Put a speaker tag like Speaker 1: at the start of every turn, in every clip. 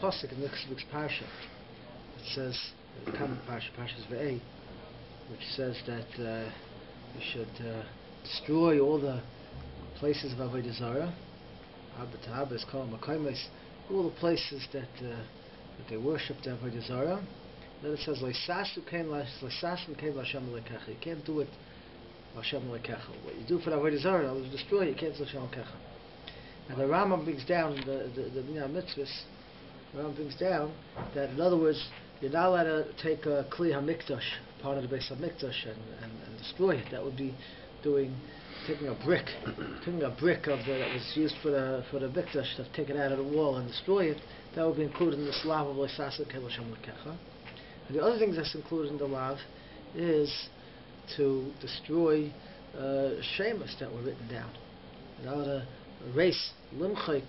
Speaker 1: pasuk in next week's parsha. It says, the common parsha, Parshas Ve'eh, which says that you should destroy all the places of Avodah Zarah. Abba is called Makaimes, all the places that they worship the Avodah Zarah. Then it says, Leisasu came Lashem Lekecha. You can't do it Lashem Lekecha. What you do for the Avodah Zarah, you destroy it, you can't do Lashem Lekecha. And the Rambam brings down the Minyan Mitzvahs. The Rambam brings down that, in other words, you're not allowed to take a Kli HaMikdash, part of the Beis HaMikdash, and destroy it. That would be taking a brick that was used for the Mikdash, to take it out of the wall and destroy it. That would be included in the Slav of Leisasu Kei Lashem Lekecha. And the other thing that's included in the Lav is to destroy Sheimos that were written down. You know, to erase Limchik.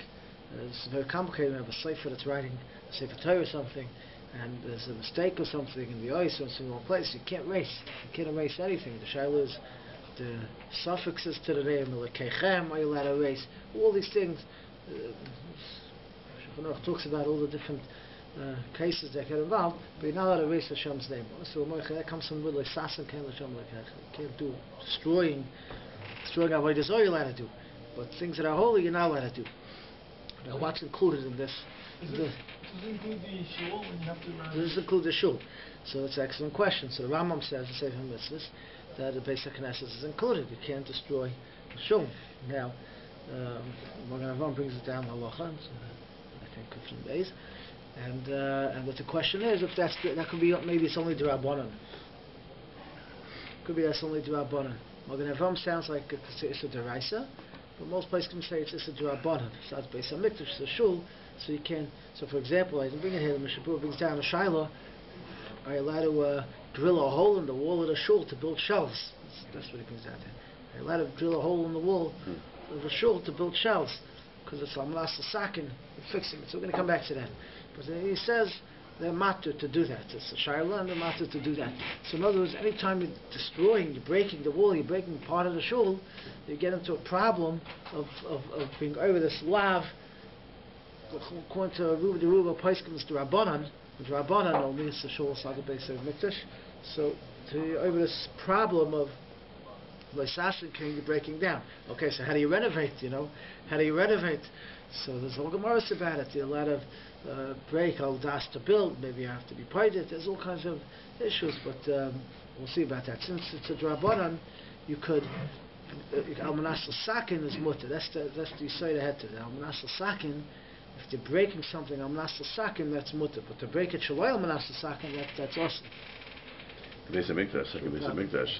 Speaker 1: It's very complicated. We have a sefer that's writing a sefer Torah or something, and there's a mistake or something in the ice or in the wrong place. You can't erase anything. The shaila is the suffixes to the name, the lekechem, are you allowed to erase? All these things. Shulchan talks about all the different cases that get involved, but you're not allowed to erase Hashem's name. So that comes from really Sasan Ken Hashem Lekech. You can't do destroying Avodah Zarah you're allowed to do, but things that are holy you're not allowed to do. Now what's included in this?
Speaker 2: Does it include the shul when you have to?
Speaker 1: Does it include the shul? So that's an excellent question. So the Rambam says, the Sefer Mitzvahs, that the Beis HaKnesses is included. You can't destroy the shul. Now, Magen Avraham brings it down halacha, I think a few days. And what the question is, if that could be, maybe it's only D'Rabbanan. Could be that's only D'Rabbanan. Magen Avraham sounds like it's a D'Oraisa, but most places can say it's a D'Rabbanan. So it's based on Mikdash, it's a shul, so you can. So for example, I didn't bring it here. The Mishnah Berurah brings down a Shiloh. Are you allowed to drill a hole in the wall of the shul to build shelves? That's what he brings down there. Are you allowed to drill a hole in the wall of the shul to build shelves? Because it's Amlas Sakin fixing it. So we're going to come back to that. But he says they're matter to do that. It's a shayla and they're matter to do that. So in other words, anytime you're destroying, you're breaking the wall, you're breaking part of the shul, you get into a problem of being over this lav. According to Ruba Paiskim, it's the Rabbanan. The Rabbanan means the shul is not the base of Mikdash. So over this problem of Leisasin can you breaking down. Okay, so how do you renovate? How do you renovate? So there's all Gemaras about it. There's a lot of break, al das to build. Maybe you have to be private. There's all kinds of issues, but we'll see about that. Since it's a Drabanan, you could al-manas sakin is mutter. That's the Yisrael ahead to that. Al-manas sakin. If you're breaking something al-manas sakin, that's mutter. But to break it shaloi al-manas sakin, that's awesome.
Speaker 3: The Beis HaMikdash,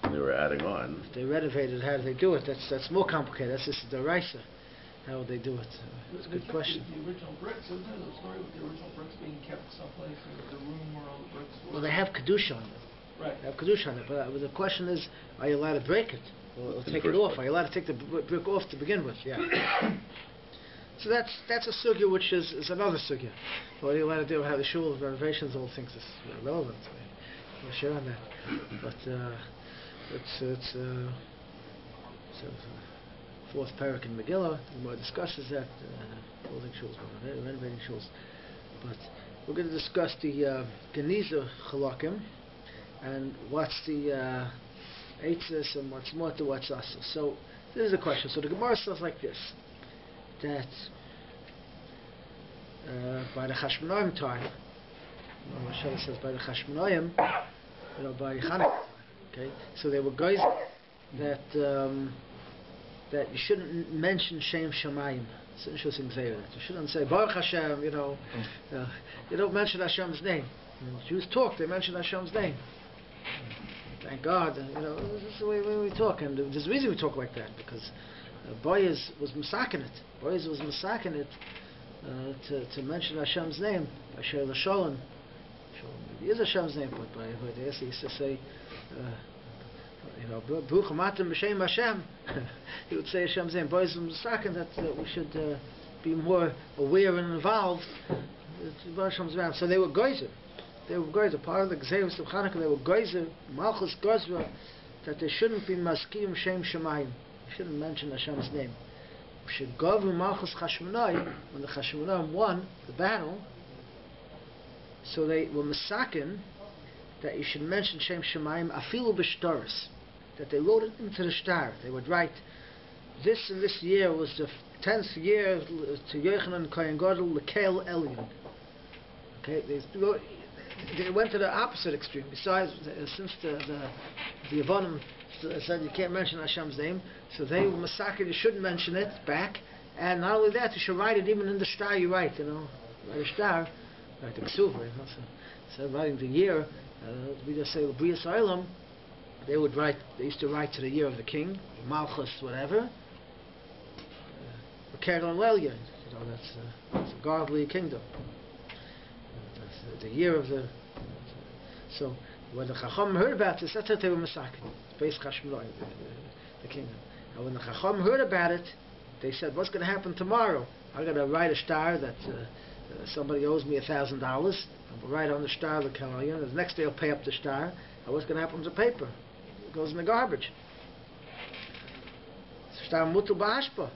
Speaker 3: they were adding on.
Speaker 1: If they renovated, how do they do it? That's more complicated. That's just the Raisa. How would they do it? It's a good question.
Speaker 2: The original bricks, isn't there a story with the original bricks being kept someplace in the room where all the bricks were?
Speaker 1: Well, they have Kedusha on them.
Speaker 2: Right.
Speaker 1: They have Kedusha on it. But the question is, are you allowed to break it? Or take it off? Are you allowed to take the brick off to begin with? Yeah. So that's a sugya which is another sugya. What are you allowed to do? How the shul renovations, all things is relevant. We'll share on that. But it's fourth parak in Megillah. The Gemara discusses that building shuls, renovating shuls. But we're going to discuss the Geniza Chalakim and what's the Eitzis and what's Mutter, what's Asa. So this is a question. So the Gemara says like this, that by the Chashmonaim time, Moshe says by the Chashmonaim, by Chanukah. Okay, so there were guys that you shouldn't mention Shem Shamayim. It's an interesting thing. You shouldn't say Baruch Hashem. You don't mention Hashem's name. When Jews talk, they mention Hashem's name. Thank God. This is the way we talk, and there's a reason we talk like that, because Boaz was misakin it. Boaz was misakin it to mention Hashem's name. Asher L'Sholem. Maybe is Hashem's name, but by he used to say, Baruch Amatim B'Shem Hashem. He would say Hashem's name. Boaz was misakin that we should be more aware and involved. So they were geyser. They were geyser. Part of the Gzeirus of Chanukah, they were geyser, Malchus Gozra, that they shouldn't be maskim Shem Shemayim. You shouldn't mention Hashem's name. Shegavu Malchus Chashmonai, when the Chashmonaim won the battle, so they were masakin that you should mention Shem Shemayim Afilu B'Shtaris, that they wrote it into the star. They would write, this and this year was the 10th year to Yochanan Kohen Gadol Lekel Elyon. Okay, they went to the opposite extreme. Besides, since the Yavonim said you can't mention Hashem's name, so they were masakin, you shouldn't mention it back. And not only that, you should write it even in the star you write. Write a star, write the ksuva. So writing the year, we just say L'Brias Olam. They used to write to the year of the king, Malchus, whatever. Kergon Lelyon, that's a godly kingdom. That's the year of the. So when the Chacham heard about this, that's what they were masakin. Beis Chashmonai, the kingdom. And when the Chacham heard about it, they said, "What's going to happen tomorrow? I'm going to write a star that somebody owes me $1,000. I will write on the star the Kalyan. The next day I'll pay up the star. And what's going to happen to the paper? It goes in the garbage. Star mutu ba'ashpa."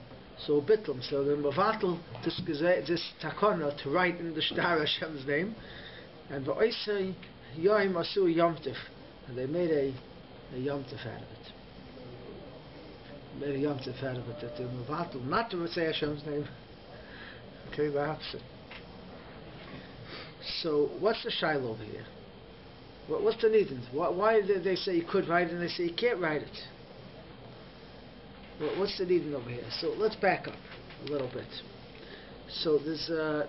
Speaker 1: So bitlam. So the Mavatal this takana to write in the star Hashem's name, and va'isay yoim asu yomtiv, and they made a yomtiv out of it. Made a yomtiv out of it, that the Mavatal not to say Hashem's name. Okay, the opposite. So what's the shiloh over here? What's the need? Why did they say you could write it and they say you can't write it? What's the need over here? So let's back up a little bit. So there's a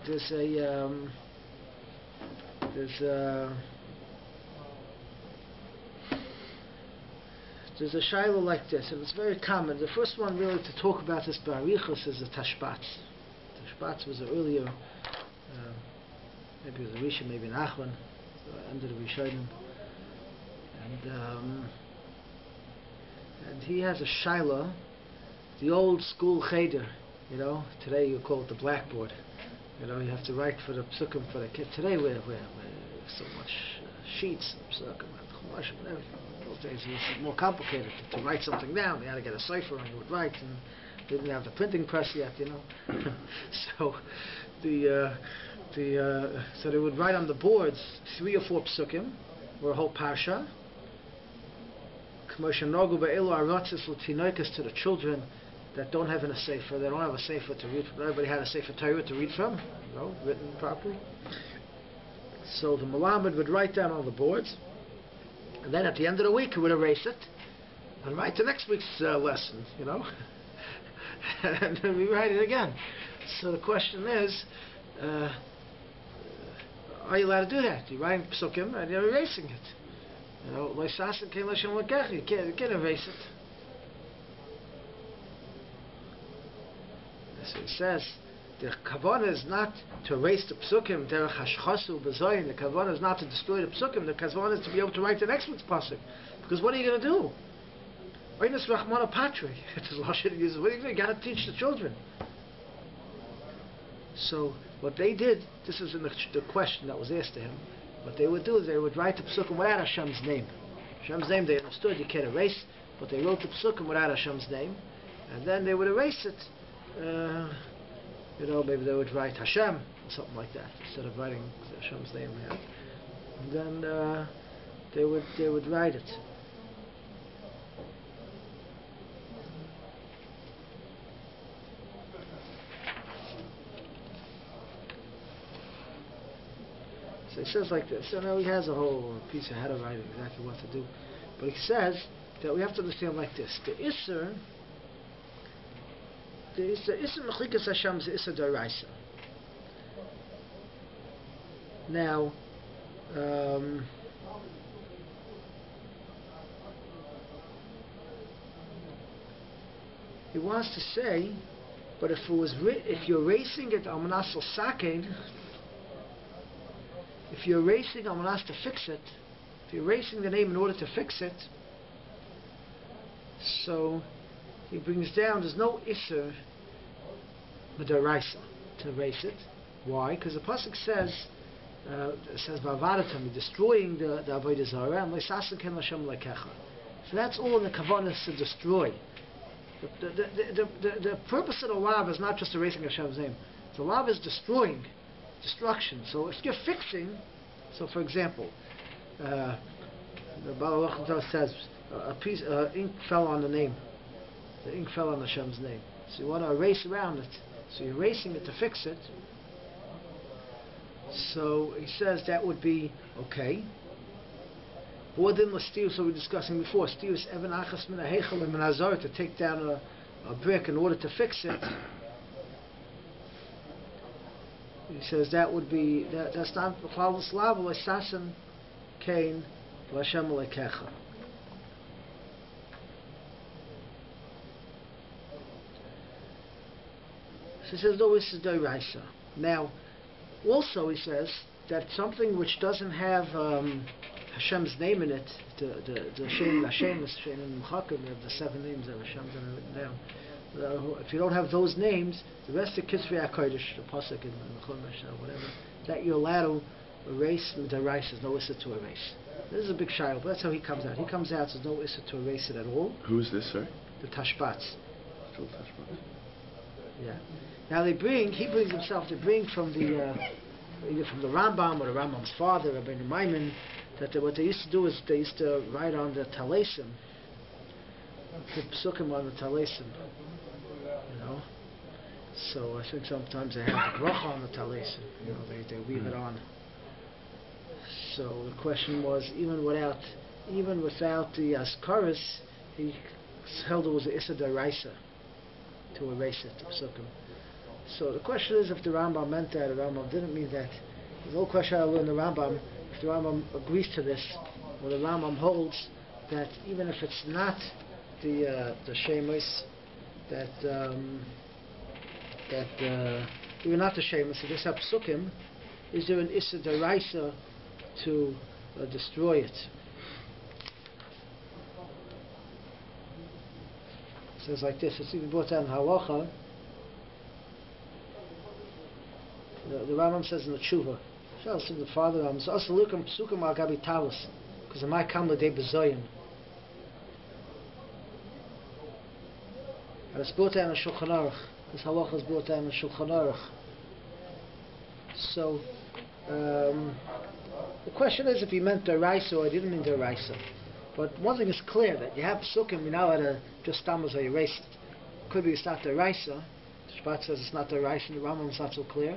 Speaker 1: shiloh like this, and it's very common. The first one really to talk about this barichos is the tashbats. Tashbats was an earlier, maybe it was a Rishon, maybe an Achron, under the Rishonim, and he has a shiloh. The old school cheder, today you call it the blackboard. You have to write for the psukim for the kid. Today we're so much sheets, psukim, chumash, and everything. In those days it was more complicated to write something down. You had to get a cipher and you would write, and they didn't have the printing press yet, So so they would write on the boards 3 or 4 psukim, or a whole parsha. To the children that don't have a sefer, they don't have a sefer to read from. Everybody had a sefer Torah to read from, written properly. So the Malamed would write down on the boards, and then at the end of the week he would erase it and write the next week's lesson, and then we write it again. So the question is, are you allowed to do that? You're writing psukim and you're erasing it. You can't erase it. So he says, the kavanah is not to erase the psukim, derech hashchasu b'zoyin. The kavanah is not to destroy the psukim. The kavanah is to be able to write the next week's pasuk. Because what are you going to do? Oinus rachmana patri. It's Lashon uses. What are you going to do? You got to teach the children. So what they did, this is in the question that was asked to him. What they would do is they would write the psukim without Hashem's name. Hashem's name they understood you can't erase, but they wrote the psukim without Hashem's name, and then they would erase it. Maybe they would write Hashem or something like that instead of writing Hashem's name there. And then they would write it. So he says like this. So now he has a whole piece of how to write exactly what to do, but he says that we have to understand like this: the Isser Mechikas Hashem is Isser D'Oraisa. Now, he wants to say, but if you're erasing it Almanasal Sakein, if you're erasing Almanas to fix it, if you're erasing the name in order to fix it, so he brings down, there's no Isser D'Oraisa to erase it. Why? Because the pasuk says Vavadatam, destroying the Avodah Zarah, and Leisasen Ken Lashem Lekecha. So that's all in the kavanah to destroy. The purpose of the lav is not just erasing Hashem's name. The lav is destruction. So if you're fixing, so for example, the Baal HaLachim says a piece ink fell on the name. The ink fell on Hashem's name. So you want to erase around it. So you're erasing it to fix it. So he says that would be okay. What then was steel? So we were discussing before. Steel is even achas min ha'heichel min hazar, to take down a brick in order to fix it. He says that would be that's not b'chlal slav l'sasen kain l'Hashem lekecha. So he says no, this is d'oraisa. Now, also he says that something which doesn't have Hashem's name in it, the Sheimos, we have the 7 names that Hashem's written down. If you don't have those names, the rest of Kitzvei HaKodesh, the Pasuk in the Chumash or whatever, that you're allowed to erase with the rice, there's no issa to erase. This is a big shayla, but that's how he comes out. He comes out, there's no issa to erase it at all.
Speaker 3: Who is this, sir?
Speaker 1: The Tashbats.
Speaker 3: Still Tashbats.
Speaker 1: Yeah. Now he brings himself, they bring from the either from the Rambam or the Rambam's father, Rabbi Maimon, that what they used to do is they used to write on the Talesim, put psukim on the Talesim, you know. So I think sometimes they have the bracha on the Talesim, you know, they weave it on. So the question was, even without the Askaris, he held it was the Issa Daraisa to erase it, the psukim. So the question is, if the Rambam meant that, or the Rambam didn't mean that. There's no question I learned the Rambam. If the Rambam agrees to this, or the Rambam holds that even if it's not the Sheimos, even not the Sheimos, if it's a psukim, is there an Issa Daraisa to destroy it? It says like this. It's even brought down in Halacha. The Rambam says in the Tshuva, shall see the father Rambam says, "Asalukam psukim al gabi talis," because my kamla de bezoyin. And it's brought down in Shulchan Aruch. This halacha is brought down in Shulchan Aruch. So the question is if he meant deraisa or he didn't mean deraisa. But one thing is clear, that you have psukim, you know how to just stumbles or erase it. Could be it's not deraisa. The Shvat says it's not deraisa, and the Rambam is not so clear.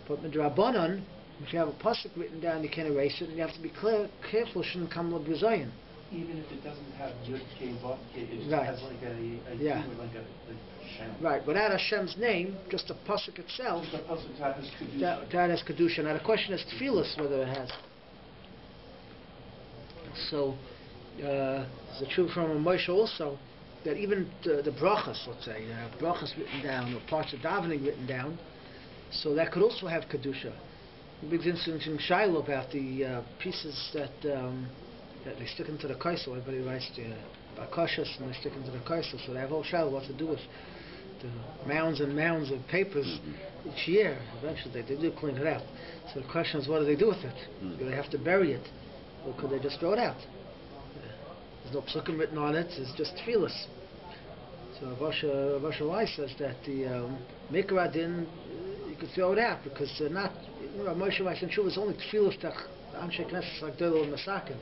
Speaker 1: But midrabanan, if you have a pasuk written down, you can't erase it, and you have to be careful. Shouldn't come with b'zayin.
Speaker 2: Even if it doesn't have Yud Kei Vav Kei, it just
Speaker 1: Right.
Speaker 2: has like a
Speaker 1: Yeah.
Speaker 2: like a Shem.
Speaker 1: Right, without Hashem's name, just the pasuk itself,
Speaker 2: Just the pasuk that has kedusha.
Speaker 1: that has kedusha. Now the question is tefillas whether it has. So there's a truth from Moshe also that even the brachas, let's say, you have brachas written down or parts of davening written down, so that could also have kedusha. The big incident in Shiloh about the pieces that they stick into the kaisel. Everybody writes the bakashas and they stick into the kaisel, so they have whole Shiloh what to do with the mounds and mounds of papers each year. Eventually they do clean it out. So the question is, what do they do with it? Do they have to bury it, or could they just throw it out? There's no psukim written on it, it's just tefillas. So Rosh Hashanah says that the Mikra din, you could throw it out because they're not, Moshe Rabbeinu and Shul is only tefillas that Anshe Knesset like Delo and Masakin,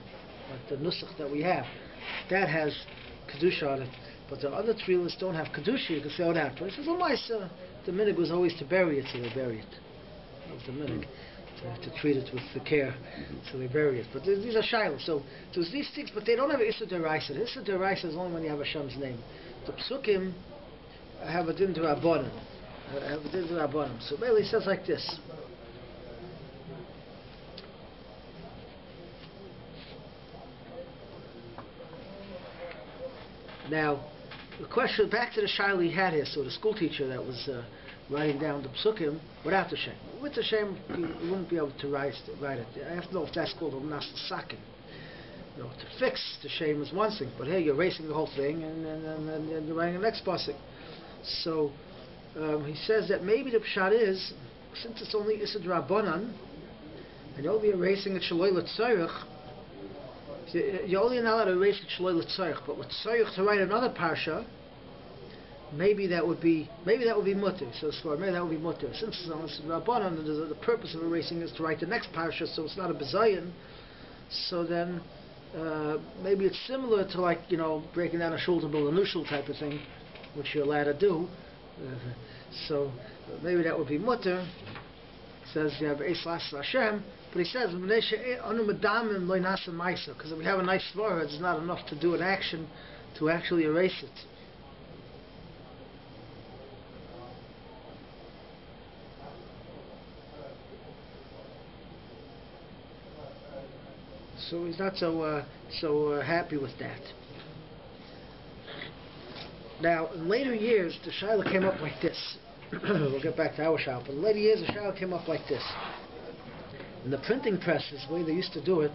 Speaker 1: like the Nusach that we have. That has Kedusha on it. But the other tefillas don't have Kedusha, you can throw it out. But it says, the minig was always to bury it, so they bury it. That was the minig. To treat it with the care, so they bury it. But these are shilos. So there's these things, but they don't have Issa Deraisa. The Issa Deraisa is only when you have Hashem's name. The psukim have a din to Rabbanim. So Bailey says like this. Now, the question, back to the shiloh he had here, so the school teacher that was writing down the psukim without the shem. With the shem, you wouldn't be able to write it. I have to know if that's called a nas sakin. You know, to fix the shem is one thing, but here you're erasing the whole thing and you're writing the next pasuk. So he says that maybe the pshat is, since it's only Issa D'Rabbanan, and you're only erasing it Shaloi L'Tzorich, you're only not allowed to erase it Shaloi L'Tzorich, but with Tzorich to write another parsha, maybe that would be mutter. So maybe that would be mutter. Since it's Rabbanan, the purpose of erasing is to write the next parasha, so it's not a bezayin. So then maybe it's similar to, like, breaking down a shul to build a new shul type of thing, which you're allowed to do. So maybe that would be mutter. Says you have Eislas Hashem, but he says because if we have a nice svara, it's not enough to do an action to actually erase it. So he's not so happy with that. Now, in later years, the Shaila came up like this. We'll get back to our Shaila, but in later years, the Shaila came up like this. In the printing presses, the way they used to do it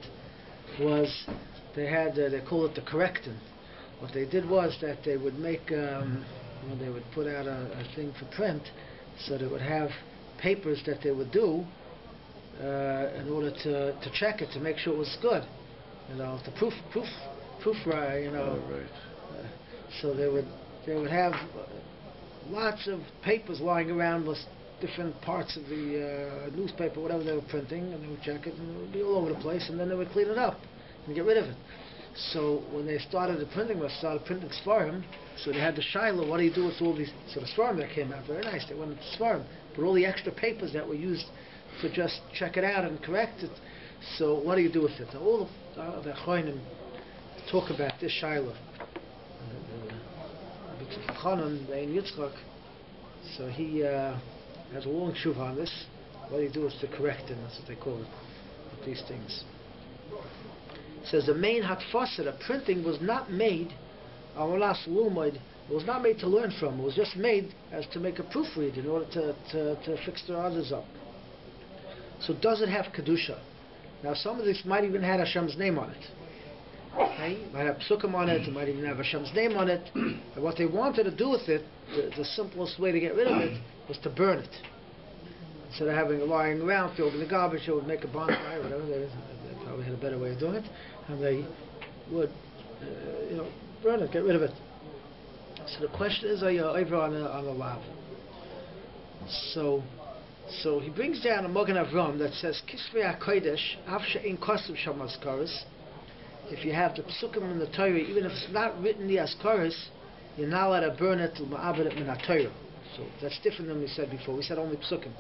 Speaker 1: was they had, they call it the correcting. What they did was that they would make, they would put out a thing for print, so they would have papers that they would do in order to check it, to make sure it was good. The proof, right. So they would have lots of papers lying around with different parts of the newspaper, whatever they were printing, and they would check it, and it would be all over the place, and then they would clean it up and get rid of it. So when they started printing Sfarim, so they had the Shaila, what do you do with all these, so the Sfarim that came out, very nice, they went into Sfarim, but all the extra papers that were used to just check it out and correct it, so what do you do with it? All the Achronim talk about this Shaila. So he has a long shuv on this. What do you do with the correcting? That's what they call it, with these things. It says the main hatfasa, the printing was not made, it was not made to learn from, it was just made as to make a proofread in order to fix the others up. So does it have Kedusha? Now some of this might even have Hashem's name on it. Okay? It might have psukim on it, it might even have Hashem's name on it. And what they wanted to do with it, the simplest way to get rid of it, was to burn it. Instead of having it lying around, filled in the garbage, they would make a bonfire, whatever. They probably had a better way of doing it. And they would, burn it, get rid of it. So the question is, are you over on a lav? So he brings down a Magen Avram that says, Kisvei HaKodesh, Avsha in Kosev Sham Askaris. If you have the psukim in the Torah, even if it's not written the Askaris, you're not allowed to burn it to ma'abed it min ha-Torah. So that's different than we said before. We said only psukim.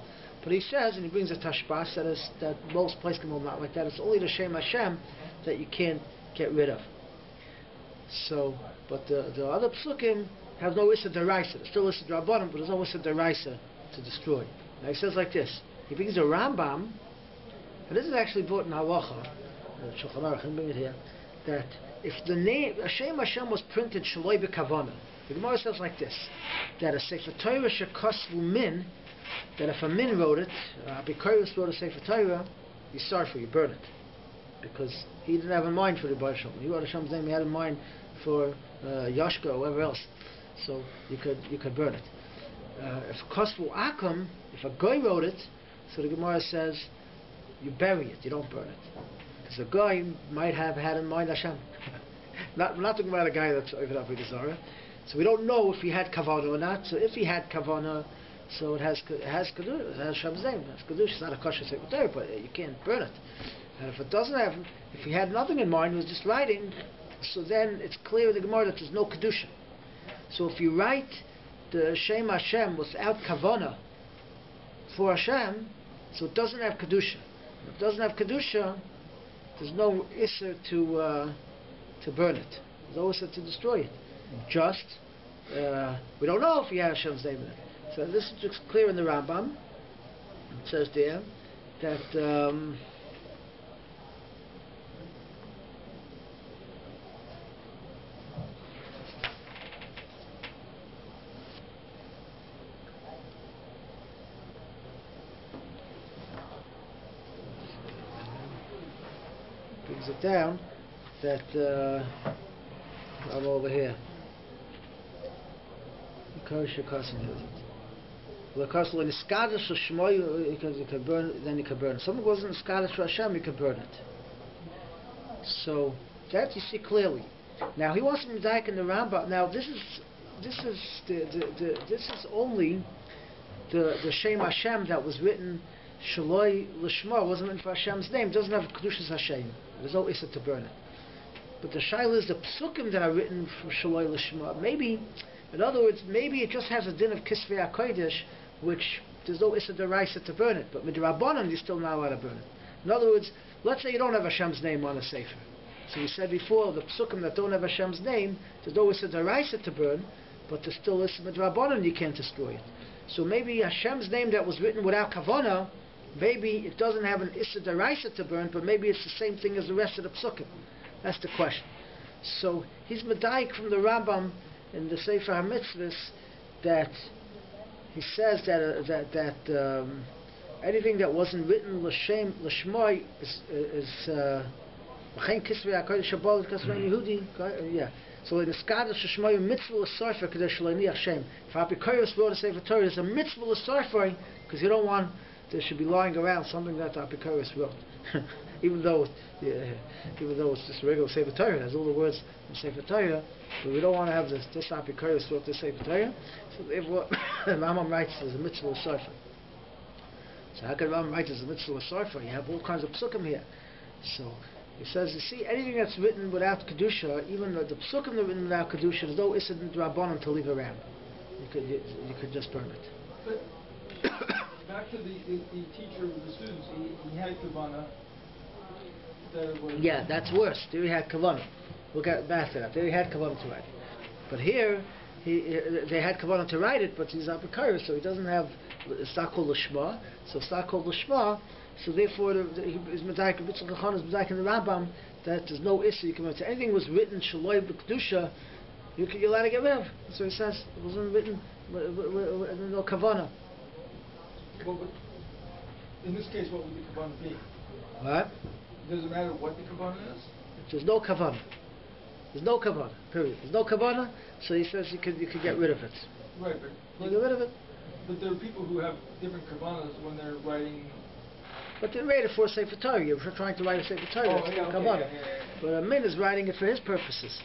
Speaker 1: But he says, and he brings a tashbas, that most places will not like that. It's only the Shem Hashem that you can't get rid of. So, but the other psukim have no issa deraisa. There's still issa drabanan, but there's no issa deraisa to destroy. Now he says like this. He brings a Rambam, and this is actually brought in halacha. Shulchan Aruch, and bring it here. That if the name Hashem was printed shaloi b'kavana, the Gemara says like this: that a Sefer Torah shekosvu min, that if a min wrote it, Abikoros wrote a Sefer Torah, you sorry, you burn it, because he didn't have in mind for the Baruch Shalom. He wrote Hashem's name, he had in mind for Yashka or whoever else, so you could burn it. If kosvu akum, if a guy wrote it, so the Gemara says you bury it, you don't burn it. Because a guy might have had in mind Hashem. We're not talking about a guy that's over that with Zara. So we don't know if he had kavanah or not. So if he had kavanah, so it has kedusha, it has Hashem's name. It has kedusha. It's not a kosher secretary, but you can't burn it. And if it doesn't have, if he had nothing in mind, he was just writing, so then it's clear in the Gemara that there's no kedusha. So if you write the Shem Hashem without kavanah for Hashem, so it doesn't have kedusha. If it doesn't have kedusha, there's no issa to burn it. There's no issa to destroy it. Just, we don't know if he has Hashem's name in it. So this is just clear in the Rambam. It says there that brings it down that I'm over here. Because you can burn, then you can burn it. Someone goes in the Skadish for Hashem, you can burn it. So that you see clearly. Now he wants to be in the Rambam. Now this is only the Shem Hashem that was written Shaloi Lishma, wasn't written for Hashem's name, doesn't have Kedushas Hashem. There's no Issa to burn it. But the Shaila is the Psukim that are written for Shaloi Lishma. Maybe, in other words, maybe it just has a din of Kisvei HaKodesh, which there's no Issa Deraisa to burn it. But Midrabanan, you're still not allowed to burn it. In other words, let's say you don't have Hashem's name on a Sefer. So we said before, the Psukim that don't have Hashem's name, there's no Issa Deraisa to burn, but there's still Issa Midrabanan, you can't destroy it. So maybe Hashem's name that was written without Kavanah, maybe it doesn't have an Issa Deraisa to burn, but maybe it's the same thing as the rest of the Psukim. That's the question. So he's Medaik from the Rambam in the Sefer HaMitzvahs that he says that anything that wasn't written l'shmoi is V'chein kisvei HaKodesh Shabbat Kasvei Yehudi. Yeah. So in the Skada Sheshmoy mitzvah l'sarfer kadesh l'niach Shem. If Apikoros wrote a Sefer Torah, there's a mitzvah l'sarfer because you don't want there should be lying around something that Apikoros wrote. even though it's just a regular Sefer Torah, it has all the words in Sefer Torah, but we don't want to have this Apikoros wrote this Sefer Torah. So therefore, Rambam writes there's a mitzvah l'sarfer. So how can Rambam write there's a mitzvah l'sarfer? You have all kinds of psukim here. So he says, you see, anything that's written without Kedusha, even the psukim that are written without Kedusha, there's no Issa D'Rabbanan to leave around. You could just burn it.
Speaker 2: But back to the teacher with the students, he had Kavanah.
Speaker 1: Yeah, that's worse. There he had Kavanah. We'll get back to that. There he had Kavanah to write it. But here, they had Kavanah to write it, but he's Apikoros, so he doesn't have, it's not called L'Shma. So it's not called L'Shma. So therefore, his Medaik in the Rambam that there's no issue. You can to anything was written Shaloi B'Kedusha, you're allowed to get rid of. So he says it wasn't written no Kavanah.
Speaker 2: Well, but in this case, what would the Kavanah be?
Speaker 1: What?
Speaker 2: Does it matter what the Kavanah is?
Speaker 1: There's no Kavanah. There's no Kavanah. Period. There's no Kavanah. So he says you could get rid of it.
Speaker 2: Right, but
Speaker 1: get rid of it.
Speaker 2: But there are people who have different Kavanahs when they're writing.
Speaker 1: But they write it for a Sefer Torah. You're trying to write a Sefer Torah. But a min is writing it for his purposes.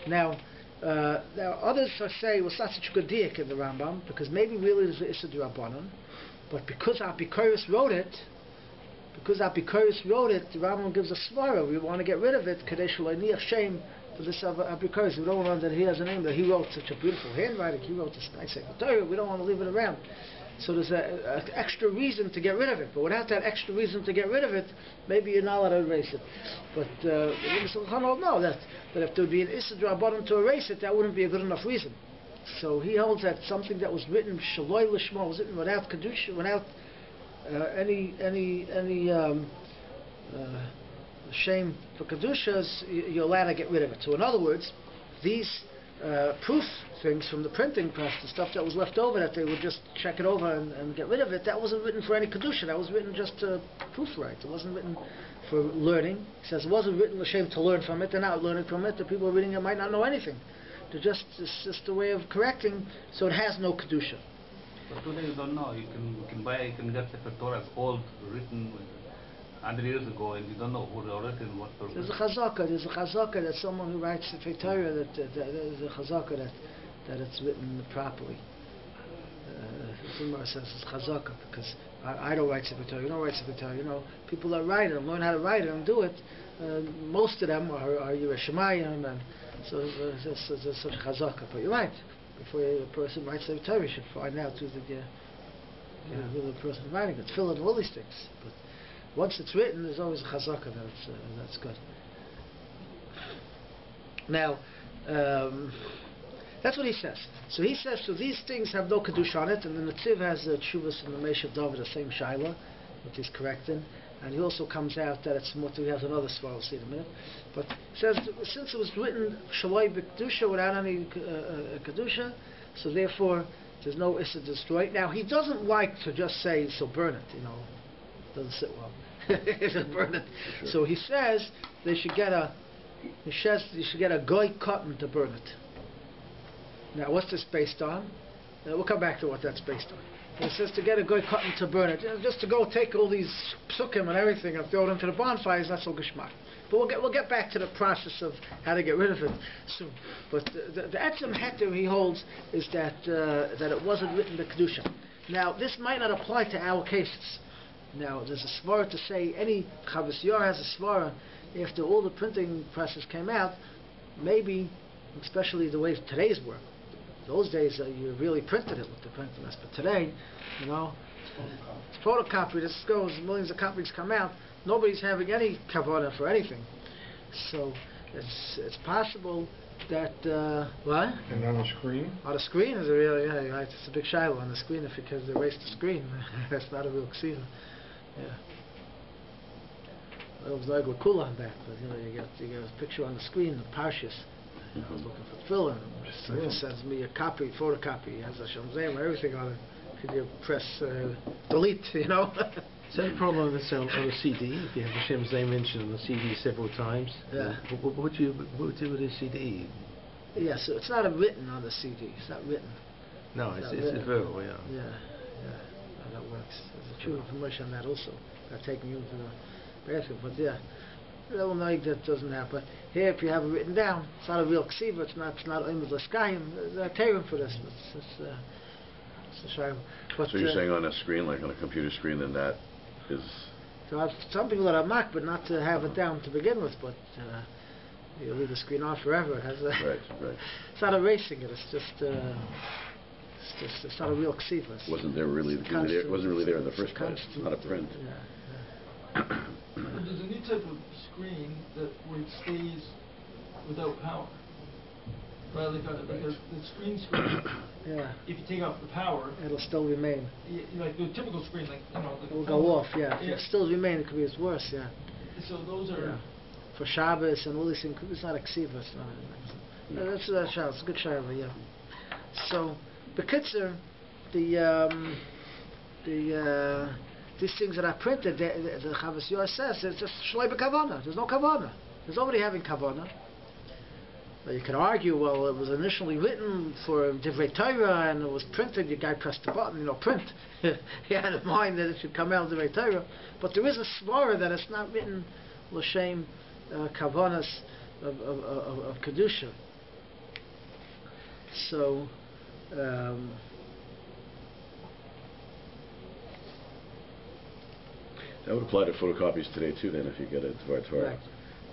Speaker 1: Now others say, well, it's not such a good diak in the Rambam, because maybe really there's an Issa D'Rabbanan, but because Apikoros wrote it, the Rambam gives a svara. We want to get rid of it, Kadesh L'Niach Shem, for this Apikoros. We don't want that he has a name that he wrote such a beautiful handwriting. He wrote this nice Sefer Torah. We don't want to leave it around. So there's an extra reason to get rid of it. But without that extra reason to get rid of it, maybe you're not allowed to erase it. But the Shulchan Aruch know that if there would be an Issa D'Rabbanan to erase it, that wouldn't be a good enough reason. So he holds that something that was written Shaloi Lishma, was written without Kedusha, without any shame for Kedushas, you're allowed to get rid of it. So in other words, these proof things from the printing press, the stuff that was left over that they would just check it over and get rid of it, that wasn't written for any Kedusha, that was written just to proofwrite. It wasn't written for learning. He says it wasn't written l'shem to learn from it. They're not learning from it. The people who are reading it might not know anything. It's just a way of correcting, so it has no Kedusha.
Speaker 4: But today you don't know. You can get Sefer Torah old, written 100 years ago, and you don't know who wrote it and what purpose.
Speaker 1: There's a chazaka that someone who writes Sefer Torah, there's a chazaka that it's written properly. The Gemara says it's chazaka, because I don't write Sefer Torah, you don't write Sefer Torah. People that write it and learn how to write it and do it, most of them are Yerushalayim, and so there's such chazaka. But you're right. Before a person writes Sefer Torah, you should find out who the person writing it. Fill it and all these things. But once it's written, there's always a chazaka that's good. Now, that's what he says. So he says, so these things have no kedusha on it, and the Netziv has Tshuvas in the Meshav David, the same shaila, which is correcting. And he also comes out that it's mutter. He has another svar, we'll see in a minute. But he says, since it was written Shaloi B'Kedusha without any Kedusha, so therefore there's no Issa destroy. Now he doesn't like to just say, so burn it, doesn't sit well. Just burn it. Sure. So he says you should get a goy cotton to burn it. Now what's this based on? We'll come back to what that's based on. He says to get a goy cotton to burn it, just to go take all these psukim and everything and throw it into the bonfire is not so geshmak. But we'll get back to the process of how to get rid of it soon. But the etzem heter he holds is that it wasn't written the kedusha. Now this might not apply to our cases. Now there's a svara to say any Chavos Yair has a svara after all the printing presses came out. Maybe, especially the way today's work. Those days you really printed it with the printing press, but today, it's photocopied. This goes, millions of copies come out. Nobody's having any kavanah for anything. So it's possible that what?
Speaker 5: And on the screen?
Speaker 1: On the screen is a real right. It's a big shiloh on the screen because they erased the screen. That's not a real ksiva. Yeah. It was like with cool on that, but you get a picture on the screen of Parshas. I was looking for thriller. Someone sends me a copy, photocopy, has a Shamzayim, everything on it. Could you press delete?
Speaker 6: Is that a problem with on a CD? If you have the Shem's name mentioned on the CD several times,
Speaker 1: yeah.
Speaker 6: What would you do with a CD?
Speaker 1: Yeah, so it's not written on the CD. It's not written.
Speaker 6: No, it's verbal. Yeah.
Speaker 1: Yeah. That works. There's a true information on that also. I've taken you to the bathroom, but yeah. Well, no, that doesn't happen. But here, if you have it written down, it's not a real ksiva. It's not Oimid L'Skayim. There's a term for this. It's a shayim.
Speaker 3: So you're saying on a screen, like on a computer screen, then that is...
Speaker 1: So some people that are mock, but not to have it down to begin with, but you leave the screen on forever. It has
Speaker 3: right.
Speaker 1: It's not erasing it. It's just it's not a real ksiva.
Speaker 3: Wasn't really there in the first place. It's not a print.
Speaker 2: But there's a new type of screen where it stays without power. Right, like because the screen,
Speaker 1: yeah.
Speaker 2: If you take off the power,
Speaker 1: it'll still remain.
Speaker 2: Like the typical screen,
Speaker 1: it will go off. Yeah, it'll still remain. It could be worse. Yeah.
Speaker 2: So those are
Speaker 1: for Shabbos and all these things. It's not a ksiva. It's not. That's a Shabbos. It's a good Shabbos. Yeah. So, B'kitzur, these things that are printed, the Chavos Yair says it's just shlei b'kavana. There's no kavana. There's nobody having kavana. Well, you can argue, well, it was initially written for Divrei Torah and it was printed. The guy pressed the button, print. He had in mind that it should come out of Divrei Torah, but there is a svara that it's not written l'shem kavanas of kedusha. So.
Speaker 3: That would apply to photocopies today too. Then, if you get it,
Speaker 1: right.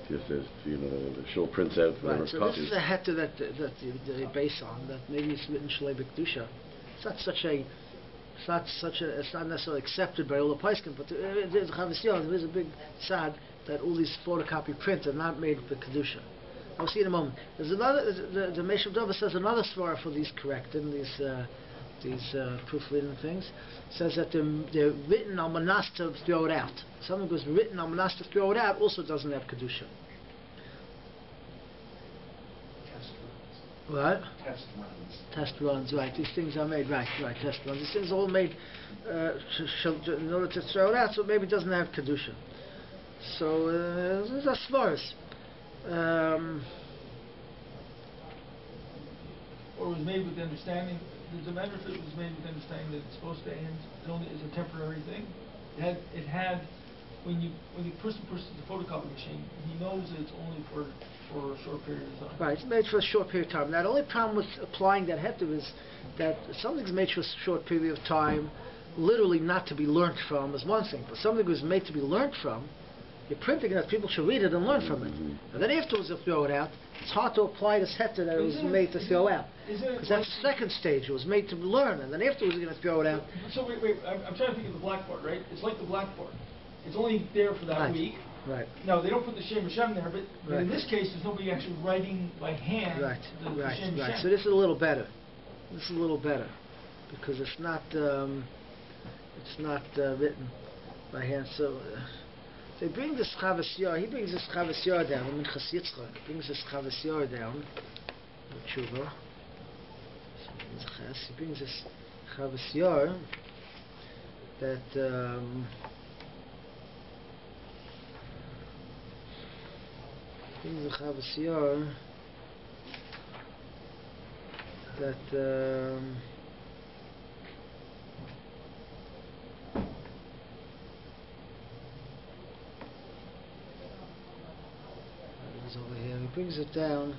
Speaker 3: Just as the shul prints out whatever
Speaker 1: right. So
Speaker 3: copies.
Speaker 1: this is a heter that they base on. That maybe it's written shlei b'kedusha. It's not necessarily accepted by all the paiskim, but there's Chavos Yair. There is a big tzad that all these photocopy prints are not made with kedusha. I'll see in a moment. There's another. The Meishav Dova says another svara for these corrected these proofreading things. Says that they're written on manas to throw it out. Something was written on manas to throw it out also doesn't have kedusha. What? Test runs, right. These things are made, right, test runs. These things are all made in order to throw it out, so maybe it doesn't have kedusha. So these are svaras.
Speaker 2: Or was made with the understanding. The matter if it was made with the understanding that it's supposed to end. It only is a temporary thing. It had when the person pushes the photocopy machine, he knows that it's only for a short period of time.
Speaker 1: Right, it's made for a short period of time. Now the only problem with applying that heter is that something's made for a short period of time, literally not to be learnt from is one thing, but something was made to be learnt from. You're printing it that people should read it and learn from it. And then afterwards they'll throw it out. It's hard to apply this heter that it was made to throw out. Because that's the second stage. It was made to learn, and then afterwards you're going to throw it out.
Speaker 2: So wait, I'm trying to think of the blackboard, right? It's like the blackboard. It's only there for that week.
Speaker 1: Right.
Speaker 2: No, they don't put the Shem Hashem there, but in this case there's nobody actually writing by hand the Shem Hashem.
Speaker 1: So this is a little better. Because it's not written by hand. So they bring this Chavos Yair. He brings this Chavos Yair down. Minchas Yitzchak brings this Chavos Yair down. Tshuva. He brings this Chavos Yair that brings the Chavos Yair that over here. He brings it down.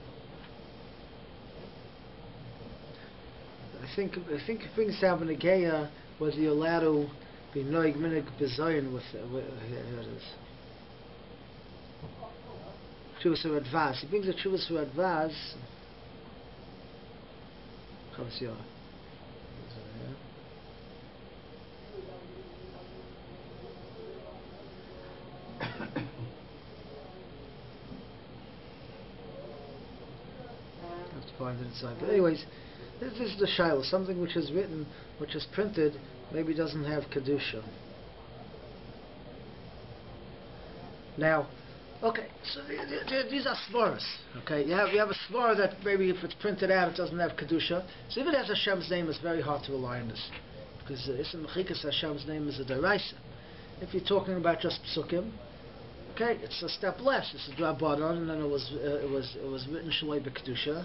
Speaker 1: I think he brings down Benegeya whether you're allowed to be noig minig bezayin with here it is. Chuvas Radvaz. He brings the Chuvas Radvaz. Chavas Yah. Find it inside. But anyways, this is the Shiloh. Something which is written, which is printed, maybe doesn't have Kedusha. Now, okay, so these are svaras. Okay, you have a svar that maybe if it's printed out, it doesn't have Kedusha. So if it has Hashem's name, it's very hard to rely on this. Because Ism Mechikas Hashem's name is a deraisa. If you're talking about just psukim, okay, it's a step less. It's a drabanan, and then it was written shaloi b'kedusha.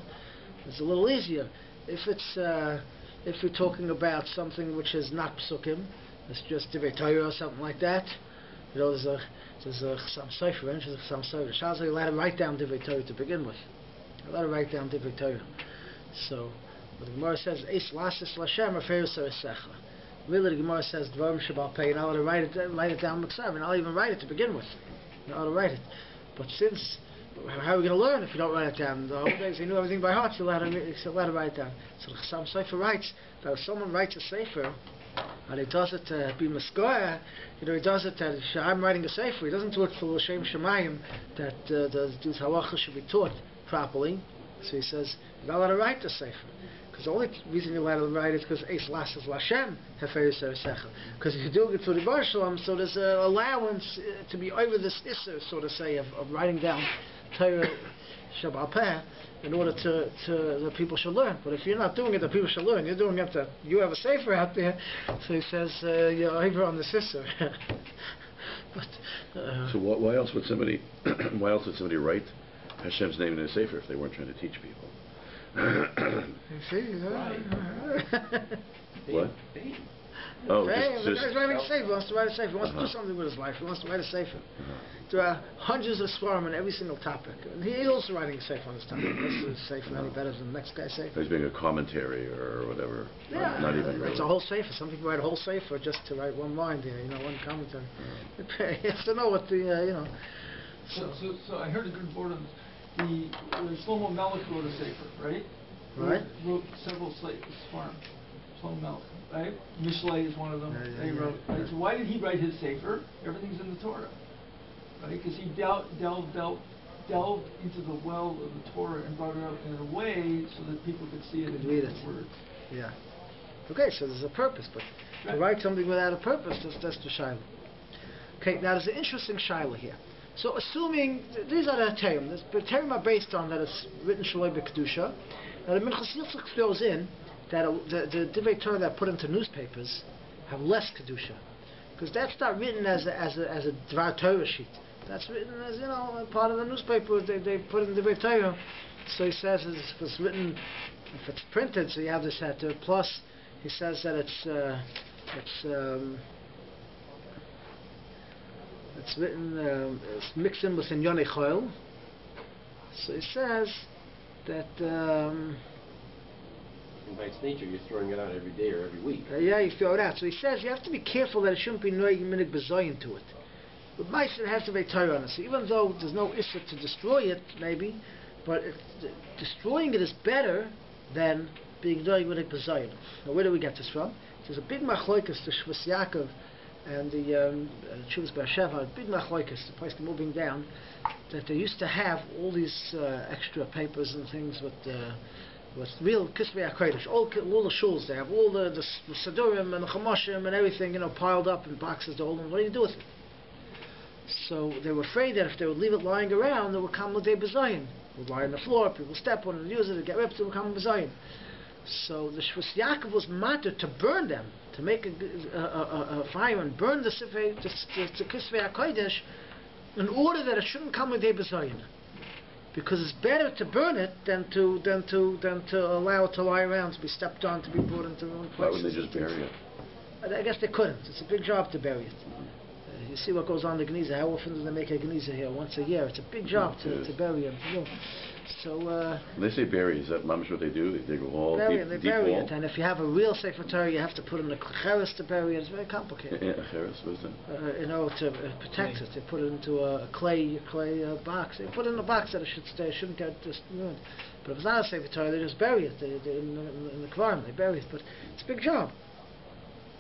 Speaker 1: It's a little easier. If you're talking about something which is not psukim, it's just divrei Torah or something like that. You know, there's a Chasam Sofer, and there's a Chasam Sofer. Shazai you're allowed to write down divrei Torah to begin with. You're allowed to write down divrei Torah. So, what the Gemara says, Eis lasis lashem aferu sarisecha. Really, the Gemara says dvarim shabal pei. You're not allowed to write it down miksav. You're not even write it to begin with. You're not allowed to write it. But since how are we going to learn if you don't write it down? The whole days he knew everything by heart. You're allowed to write it down. So the Chasam Sofer writes that if someone writes a sefer and he does it to be maskoya, he does it that I'm writing a sefer. He doesn't do it for l'shem shemayim that these halachas should be taught properly. So he says you're not allowed to write the sefer. Because the only reason you're allowed to write is because Eis Lasses Lashem Heferis Eresecha. Because if you're doing it for the Bar Shalom, so there's an allowance to be over this Isser, so to say, of writing down Torah Shabbat Peh in order to the people should learn. But if you're not doing it, the people should learn. You're doing it that you have a sefer out there. So he says you're over on the Isser.
Speaker 3: So why else would somebody write Hashem's name in a sefer if they weren't trying to teach people?
Speaker 1: You see,
Speaker 3: what? Oh,
Speaker 1: the
Speaker 3: just
Speaker 1: guy's writing a sefer. He wants to write a sefer. He wants to do something with his life. He wants to write a sefer. There are hundreds of svarim on every single topic. And he's also writing a sefer on this topic. This is sefer any better than the next guy's sefer.
Speaker 3: He's being a commentary or whatever.
Speaker 1: Yeah,
Speaker 3: not even.
Speaker 1: It's a whole sefer. Some people write a whole sefer just to write one line there. One commentary. You have to know what the
Speaker 2: So I heard a good word on the Shlomo Melech wrote a sefer, right?
Speaker 1: Right.
Speaker 2: Wrote several svarim. Shlomo Melech, right? Mishlei is one of them. They wrote. Right? So why did he write his sefer? Everything's in the Torah, right? Because he delved into the well of the Torah and brought it out in a way so that people could see it and read the words.
Speaker 1: Yeah. Okay, so there's a purpose, but to write something without a purpose, that's the Shiloh. Okay, now there's an interesting Shiloh here. So assuming, these are the Terim. The Terim are based on that it's written Shaloi B'Kedusha. Now the Minchas Yitzchak throws in that the Divrei Torah that put into newspapers have less Kedusha. Because that's not written as a Dvar Torah sheet. That's written as, part of the newspaper they put in Divrei Torah. So he says it's written, if it's printed, so you have this heter. Plus, he says that it's written, it's mixed in with Inyonei Choil. So he says that
Speaker 5: by its nature, you're throwing it out every day or every week.
Speaker 1: Yeah, you throw it out. So he says you have to be careful that it shouldn't be noig minig bezoyin to it. But mice, it has to be Torah on it. So even though there's no issue to destroy it, maybe, but destroying it is better than being noig minig bezoyin. Now, where do we get this from? There's a big machloikas, the Shvus Yaakov and the Chuvas Be'er-Sheva, a big machloikas, the place moving down, that they used to have all these extra papers and things with real Kisvei HaKodesh, all the shuls, they have all the Sadurim and the Chamoshim and everything, piled up in boxes to hold them. What do you do with it? So they were afraid that if they would leave it lying around, it would come with a bezayin. It would lie on the floor, people step on it and use it, get ripped, it would come with bezayin. So the Shvus Yaakov was matter to burn them, to make a fire and burn the Kisvei HaKodesh in order that it shouldn't come with a bezayin. Because it's better to burn it than to allow it to lie around, to be stepped on, to be brought into the wrong place.
Speaker 3: Why wouldn't they just bury it?
Speaker 1: I guess they couldn't. It's a big job to bury it. You see what goes on in the Geniza. How often do they make a Geniza here? Once a year. It's a big job to bury him. You know. So
Speaker 3: When they say bury, is that mamish what they do? They go all
Speaker 1: bury
Speaker 3: deep,
Speaker 1: it. They
Speaker 3: deep
Speaker 1: bury
Speaker 3: wall?
Speaker 1: it. And if you have a real Sefer Torah, you have to put in a cheres to bury it. It's very complicated.
Speaker 3: Yeah, cheres, what is that?
Speaker 1: You know, to protect it. They put it into a clay box. They put it in a box that it should stay. It shouldn't get just ruined. But if it's not a Sefer Torah, they just bury it. They in the Kvarim, they bury it. But it's a big job.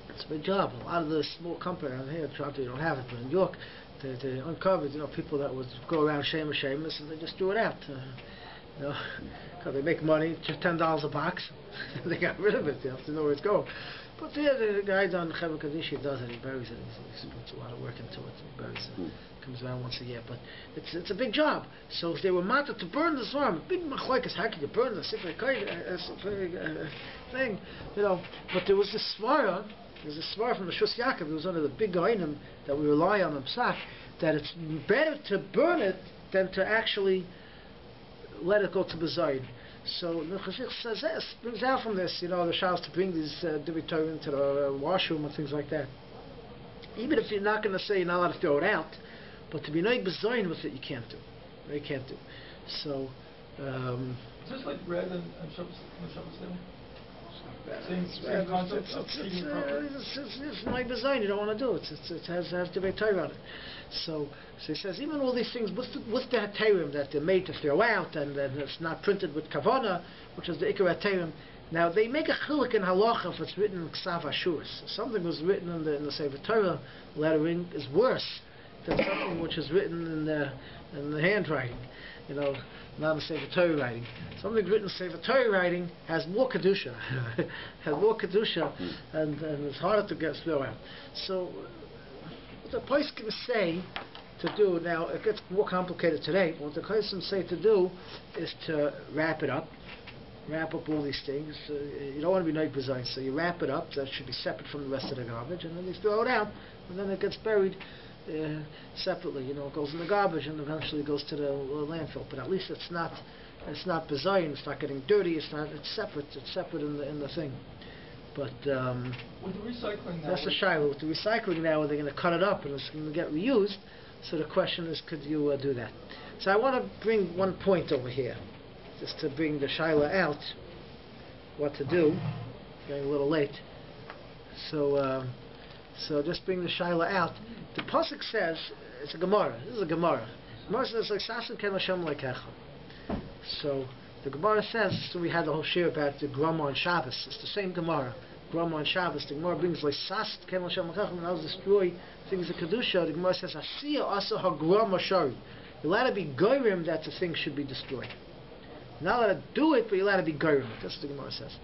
Speaker 1: It's a big job. A lot of the small companies around here, they don't have it. But in York, they uncovered, people that would go around Sheimos, and they just threw it out. Because they make money, just $10 a box. They got rid of it. You have to know where it's going. But the guy down in Chevron Kaddish does it. He buries it. He puts a lot of work into it. He buries it. Comes around once a year. But it's a big job. So if they were mounted to burn the Zohar, big machlokes, how can you burn the Sefer thing? But there was this svara. There's a svara from the Shus Yaakov. It was under the big item that we rely on in Psak, that it's better to burn it than to actually let it go to Bezayin. So the Chazich says this, brings out from this, the shals to bring these Dibitov into the washroom and things like that. Even if you're not going to say you're not allowed to throw it out, but to be noig Bezayin with it, you can't do. You can't do. So,
Speaker 2: is this like bread and Shabbos day? Same concept of treating it properly?
Speaker 1: It's like design, you don't want to do it. It has to be Torah on it. So he says, even all these things with the Hatarim that they're made to throw out, and it's not printed with Kavana, which is the Ikar Hatarim. Now they make a chiluk in halacha if it's written in Ksav Ashuris. Something was written in the Sefer Torah lettering is worse than something which is written in the handwriting. Not in Sefer Torah writing. Something written in Sefer Torah writing has more kedusha, and it's harder to get thrown out. So, what the poskim say to do now, it gets more complicated today. What the poskim say to do is to wrap up all these things. You don't want to be noig b'zayin, so you wrap it up. That should be separate from the rest of the garbage, and then you throw it out, and then it gets buried separately. It goes in the garbage and eventually goes to the landfill. But at least it's not bezayin. It's not getting dirty. It's separate. It's separate in the thing. But
Speaker 2: with the recycling now,
Speaker 1: that's the shiloh. With the recycling now, they're going to cut it up and it's going to get reused. So the question is, could you do that? So I want to bring one point over here, just to bring the shiloh out. What to do? Getting a little late. So just bring the Shaila out. The Pasuk says, it's a Gemara. This is a Gemara. Gemara says, like Sasin Ken Hashem Lekecha. So the Gemara says, so we had the whole shir about the Grama on Shabbos. It's the same Gemara. Grama on Shabbos. The Gemara brings like Sas Ken Hashem Lekecha, and I'll destroy things of Kedusha. The Gemara says, Asiya Asa HaGrama Shari. You're allowed to be Goyrim that the thing should be destroyed. You're not allowed to do it, but you're allowed to be Goyrim. That's what the Gemara says.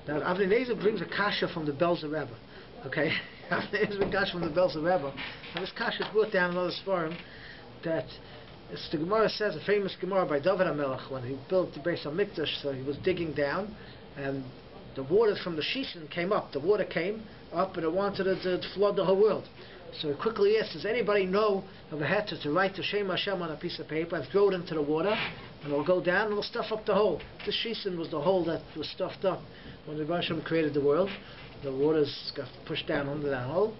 Speaker 1: Now Avnei Nezer brings a kasha from the Belzer Rebbe. Okay, there's a kasha from the Belzer Rebbe, and this kasha is brought down in another forum that the Gemara says, a famous Gemara by David HaMelech, when he built the Beis HaMikdash, so he was digging down, and the water from the Shishon came up. The water came up, and it wanted to flood the whole world. So he quickly asked, does anybody know of a heter to write the Shem Hashem on a piece of paper and throw it into the water, and it'll go down and it'll stuff up the hole. This Shishon was the hole that was stuffed up when the Rebbe Hashem created the world. The waters got pushed down under that hole,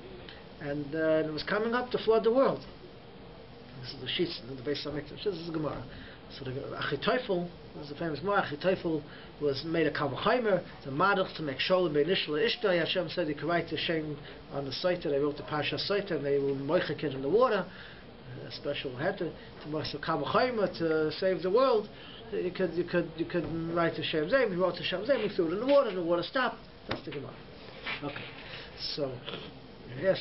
Speaker 1: and it was coming up to flood the world. This is the Shishon, the Beis HaMikdash. This is the Gemara. So the Achitophel, this is the famous Gemara. Achitophel was made a Kavachaimer, the Madach to make Sholem Be'nishla Ishtai. Hashem said he could write the Shem on the site. They wrote the Pasha site, and they were moichik in the water. A special heter to make a Kavachaimer to save the world. You could write the Shem's name. He wrote the Shem's name. He threw it in the water stopped. That's the Gemara. Okay, so yes,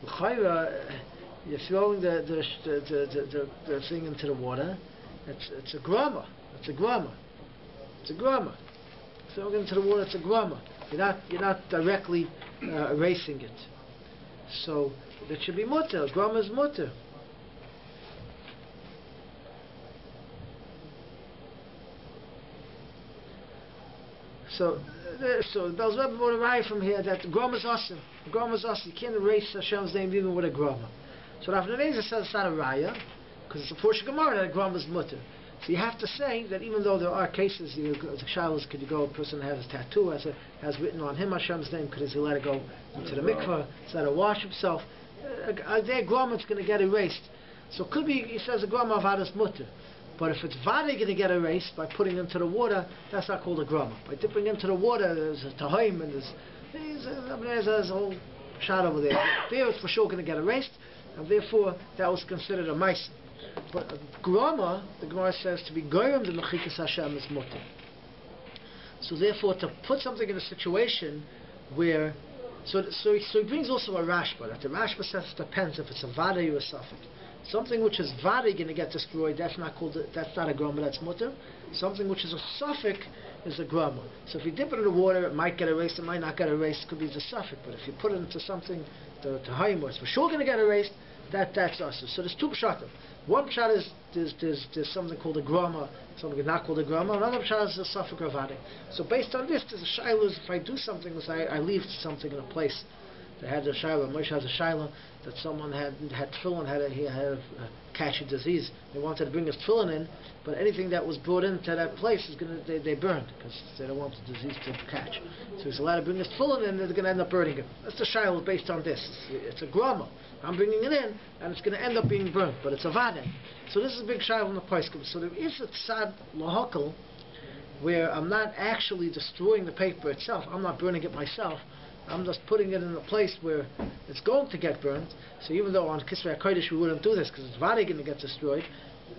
Speaker 1: you're throwing the thing into the water. It's a grama. It's a grama. Throwing it into the water. It's a grama. You're not directly erasing it. So it should be mutter. Grama is mutter. So the Belz Rebbe brought a raya from here that the grama is awesome. The grama is awesome. You can't erase Hashem's name even with a grama. So Rav Nezer says it's not a raya, because it's a portion of Gemara that a grama is mutter. So you have to say that even though there are cases, the shalos, could you go, a person has a tattoo, has written on him Hashem's name, could he let it go into the mikveh, he's let it wash himself, their grama is going to get erased. So it could be, he says, a grama of Hadas Mutter. But if it's vade going to get erased by putting into the water, that's not called a grama. By dipping into the water, there's a tahaim and there's a whole shot over there. There it's for sure going to get erased, and therefore that was considered a maisa. But a grama, the Gemara says, to be goyim the mechikas Hashem is mutter. So therefore, to put something in a situation where, so he brings also a rashba. That the rashba says it depends if it's a vade or a suffix. Something which is vade going to get destroyed, that's not a grama, that's mutter. Something which is a suffix is a grama. So if you dip it in the water, it might get erased, it might not get erased, it could be a suffix. But if you put it into something, the haim, where it's for sure going to get erased, that's us. So there's two pshatim. One pshat is there's something called a grama, something not called a grama. Another pshat is a suffix or vade. So based on this, there's a shayla. If I do something, I leave something in a place. They had a shayla. Moshe has a shayla that someone had tefillin, he had a catchy disease. They wanted to bring his tefillin in, but anything that was brought into that place is they burned because they don't want the disease to catch. So he's allowed to bring his tefillin in, they're going to end up burning it. That's the shayla based on this. It's a grama. I'm bringing it in, and it's going to end up being burnt, but it's a vade. So this is a big shayla in the paiskim. So there is a tzad lahakal where I'm not actually destroying the paper itself. I'm not burning it myself. I'm just putting it in a place where it's going to get burnt. So even though on Kisvei HaKodesh we wouldn't do this because it's vade going to get destroyed,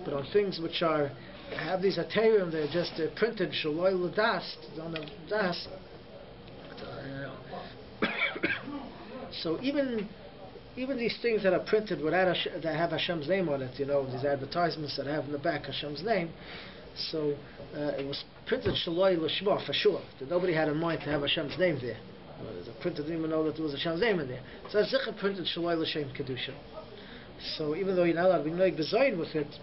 Speaker 1: but on things which have these aterium, they're printed shaloi l'das, don't have das. So even these things that are printed without that have Hashem's name on it, these advertisements that have in the back Hashem's name. So it was printed shaloi l'shma for sure. That nobody had in mind to have Hashem's name there. The printer didn't even know that there was a Hashem's name in there. So that's Zikr printed Shaloi L'Shem Kedusha. So even though you're not allowed to be noig bezayin with it,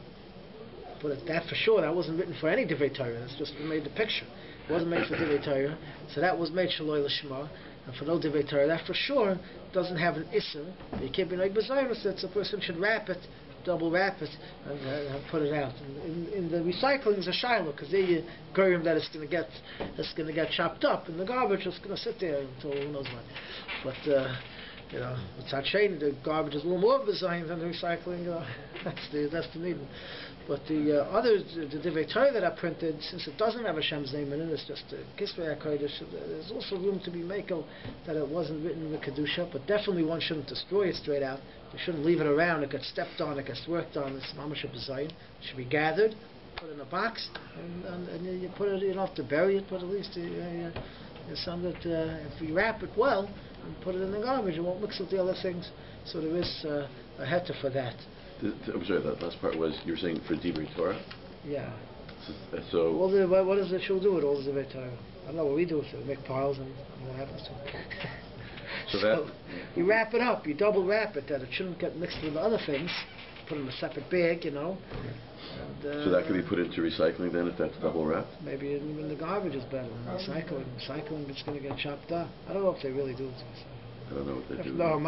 Speaker 1: but that for sure, that wasn't written for any Divrei Torah. That's just made the picture. It wasn't made for Divrei Torah. So that was made Shaloi L'Shema. And for no Divrei Torah, that for sure doesn't have an Isser. You can't be noig bezayin with it, so a person should wrap it, double wrap it, and put it out. In the recycling is a shiloh, because there you goyim that it's going to get chopped up, and the garbage is going to sit there until who knows when. But it's Sat Jul, the garbage is a little more designed than the recycling. That's the need. But the others, the Divrei Torah that are printed, since it doesn't have Hashem's name in it, it's just a Kisvei HaKodesh. There's also room to be makel that it wasn't written in the Kedusha, but definitely one shouldn't destroy it straight out. You shouldn't leave it around. It gets stepped on, it gets worked on. It's mamash b'zayin. It should be gathered, put in a box, and you put it. You don't have to bury it, but at least there's some that if you wrap it well and put it in the garbage, it won't mix with the other things. So there is a heter for that.
Speaker 3: I'm sorry, that last part was, you were saying for Divrei Torah?
Speaker 1: Yeah.
Speaker 3: So
Speaker 1: what does the shul do with all the Divrei Torah? I don't know what we do with it. We make piles and what happens to it. So you wrap it up, you double wrap it that it shouldn't get mixed with other things. Put it in a separate bag, And,
Speaker 3: so that could be put into recycling then, if that's double wrapped?
Speaker 1: Maybe even the garbage is better than recycling. Recycling, it's going to get chopped up. I don't know if they really do it.
Speaker 3: I don't know what they do.
Speaker 1: No,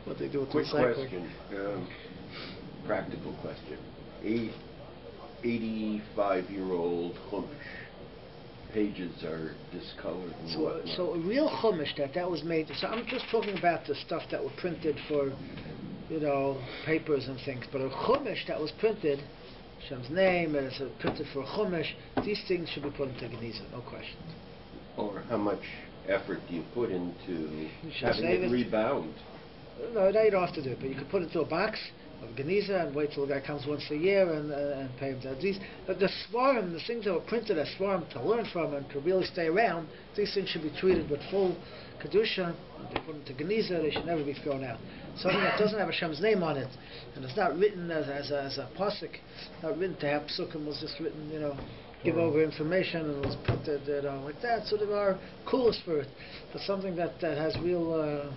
Speaker 1: what they do with
Speaker 5: Quick
Speaker 1: recycling.
Speaker 5: question, practical question. 85-year-old chumash. Pages are discolored and whatnot.
Speaker 1: So a real chumash that was made. So I'm just talking about the stuff that were printed for, papers and things. But a chumash that was printed, Hashem's name, and it's printed for a chumash. These things should be put into Geniza, no question.
Speaker 5: Or how much effort do you put into having it rebound?
Speaker 1: No, you don't have to do it, but you could put it into a box of Geniza and wait till the guy comes once a year and pay him that. The svarim, the things that were printed as svarim to learn from and to really stay around, these things should be treated with full kedusha. They put into Geniza, they should never be thrown out. Something that doesn't have Hashem's name on it, and it's not written as a pasuk, not written to have psukim, was just written, give over information, and it was printed like that. So there are coolest for it, but something that has real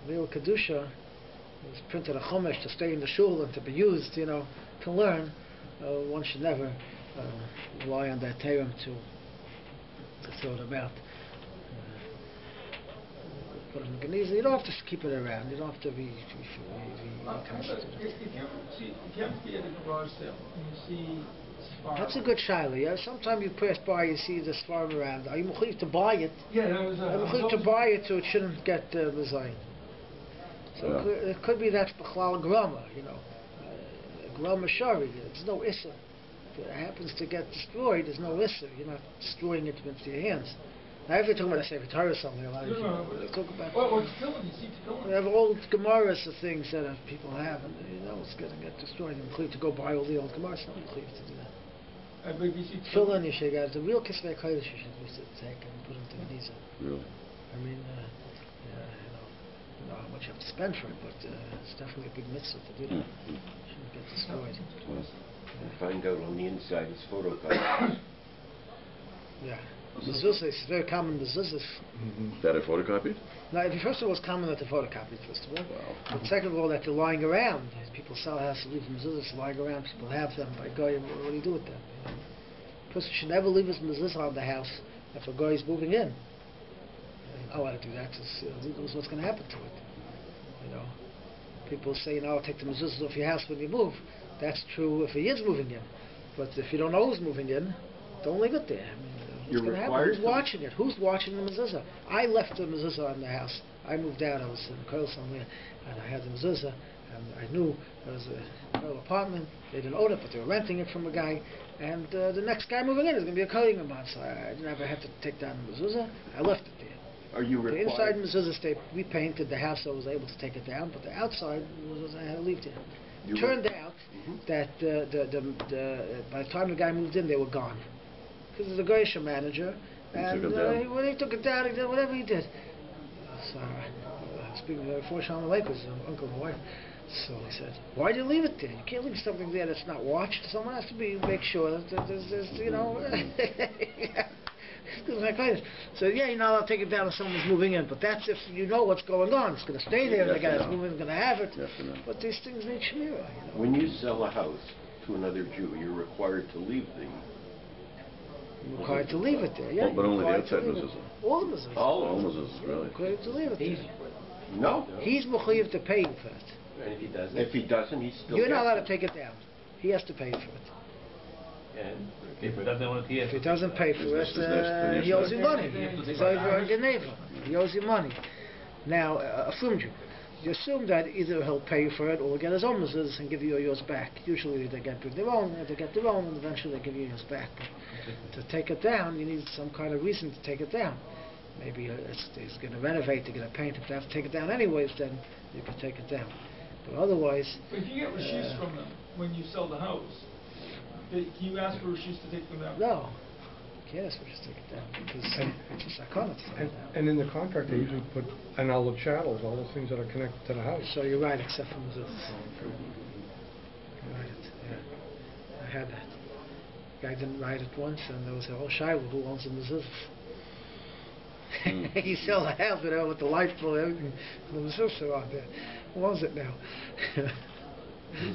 Speaker 1: kedusha. It's printed a chumash to stay in the shul and to be used, to learn. One should never rely on that terim to throw them out. Put it in Geniza. You don't have to keep it around. You don't have to be constant.
Speaker 2: If you happen to be at a garage sale and you see
Speaker 1: That's a good shaila. Yeah, sometimes you pass by, you see this farm around. Are you mechuyev to buy it?
Speaker 2: Yeah, that was.
Speaker 1: Are you mechuyev to buy it so it shouldn't get design? So
Speaker 3: Yeah.
Speaker 1: it could be that's b'chlal grama, grama shari. There's no issa. If it happens to get destroyed, there's no issa. You're not destroying it with your hands. Now, if you're talking about a Sefer Torah or something, a lot of talk about.
Speaker 2: Well, tefillin, you see tefillin.
Speaker 1: We have old Gemaras of things that people have, and it's going to get destroyed. You mechuyev to go buy all the old Gemaras. No mechuyev to do that.
Speaker 2: But you see
Speaker 1: Tefillin, you should get the real Kisvei Kodesh. You should take and put into the Niza.
Speaker 3: Really?
Speaker 1: I mean, you know how much you have to spend for it, but it's definitely a big mitzvah to do that. Shouldn't get destroyed.
Speaker 5: And find out on the inside it's photocopied.
Speaker 1: Yeah. Mezuzah, it's very common mezuzahs.
Speaker 3: That are photocopied?
Speaker 1: Now, first of all, it's common that they're photocopied, first of all.
Speaker 3: Wow.
Speaker 1: But second of all, that they're lying around. People sell houses, leave mezuzahs lying around. People have them. By goyim, what do you do with them? A person should never leave his mezuzah on the house if a guy is moving in. I want to do that. Who knows what's going to happen to it? People say, I'll take the mezuzahs off your house when you move. That's true if he is moving in. But if you don't know who's moving in, don't leave it there. What's going to happen? Who's watching it? Who's watching the mezuzah? I left the mezuzah in the house. I moved out. I was in Koil somewhere, and I had the mezuzah, and I knew there was a Koil apartment. They didn't own it, but they were renting it from a guy. And the next guy moving in is going to be a Koil of mine, so I never had to take down the mezuzah. I left it there.
Speaker 5: Are you
Speaker 1: The
Speaker 5: required?
Speaker 1: inside mezuzah stayed repainted. The house, I was able to take it down, but the outside mezuzah I had to leave there. Turned out that by the time the guy moved in, they were gone. Because the Goyish manager, and when he took it down, he did whatever he did. So, speaking of before Shalom Aleichem, his uncle and wife, so he said, "Why did you leave it there? You can't leave something there that's not watched. Someone has to make sure that there's So you're not allowed to take it down if someone's moving in, but that's if you know what's going on. It's going to stay there, and the guy that's moving is going to have it. But these things need shemira.
Speaker 5: When you sell a house to another Jew, you're required to leave the...
Speaker 1: You're required to leave it there, yeah.
Speaker 3: But only the outside
Speaker 1: mezuzah. All the mezuzahs.
Speaker 3: All mezuzahs, really.
Speaker 1: Required to leave it there.
Speaker 5: No.
Speaker 1: He's mechuyev to pay you for it.
Speaker 7: And
Speaker 5: If he doesn't, he's still...
Speaker 1: You're not allowed to take it down. He has to pay you for it.
Speaker 7: And
Speaker 4: If it doesn't want to hear.
Speaker 1: If he doesn't pay for
Speaker 3: It's
Speaker 1: it, he owes you money. He's over Geneva. He owes you money. Now, assume you assume that either he'll pay you for it or he'll get his own mezuzahs and give you yours back. Usually they get their own, and eventually they give you yours back. But to take it down, you need some kind of reason to take it down. Maybe he's going to renovate, they're going to paint. If they have to take it down anyways, then you can take it down. But otherwise...
Speaker 2: But if you get reshus from them when you sell the house, can you ask for reshus to take them down?
Speaker 1: No. You can't ask for just take it down because it's a sakana to take it down.
Speaker 6: And in the contract, they usually put an olive chattels, all the things that are connected to the house.
Speaker 1: So you're right, except for mezuzahs. You write it, yeah. I had that. Guy didn't write it once, and there was a whole shiloh who owns the mezuzahs. You sell the house with the light bulb, everything. The mezuzahs are on there. Who owns it now?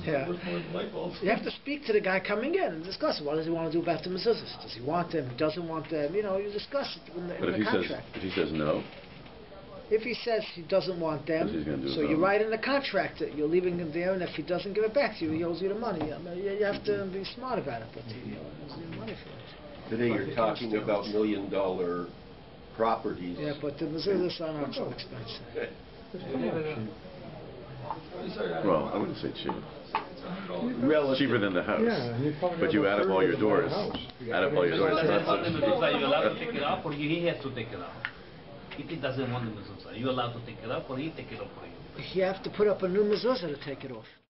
Speaker 1: Yeah. You have to speak to the guy coming in and discuss what does he want to do about the mezuzahs. Does he want them? He doesn't want them. You discuss it in the contract.
Speaker 3: If he says no,
Speaker 1: if he says he doesn't want them, so you write in the contract that you're leaving them there, and if he doesn't give it back to you, he owes you the money. I mean, you have to be smart about it, but he owes you the money for it.
Speaker 5: Today you're talking about $1 million properties.
Speaker 1: Yeah, but the mezuzahs are not so expensive.
Speaker 3: well, I wouldn't say cheap.
Speaker 5: Relative.
Speaker 3: Cheaper than the house.
Speaker 6: Yeah, and you probably
Speaker 3: But you
Speaker 6: have
Speaker 3: add up all your doors. Add up all your doors.
Speaker 4: Does
Speaker 3: That's
Speaker 4: want the mezuzah, you allowed to
Speaker 3: it.
Speaker 4: take it up, or he has to take it up? If he doesn't want the mezuzah, you allowed to take it up, or he take it up for you?
Speaker 1: You have to put up a new mezuzah to take it off.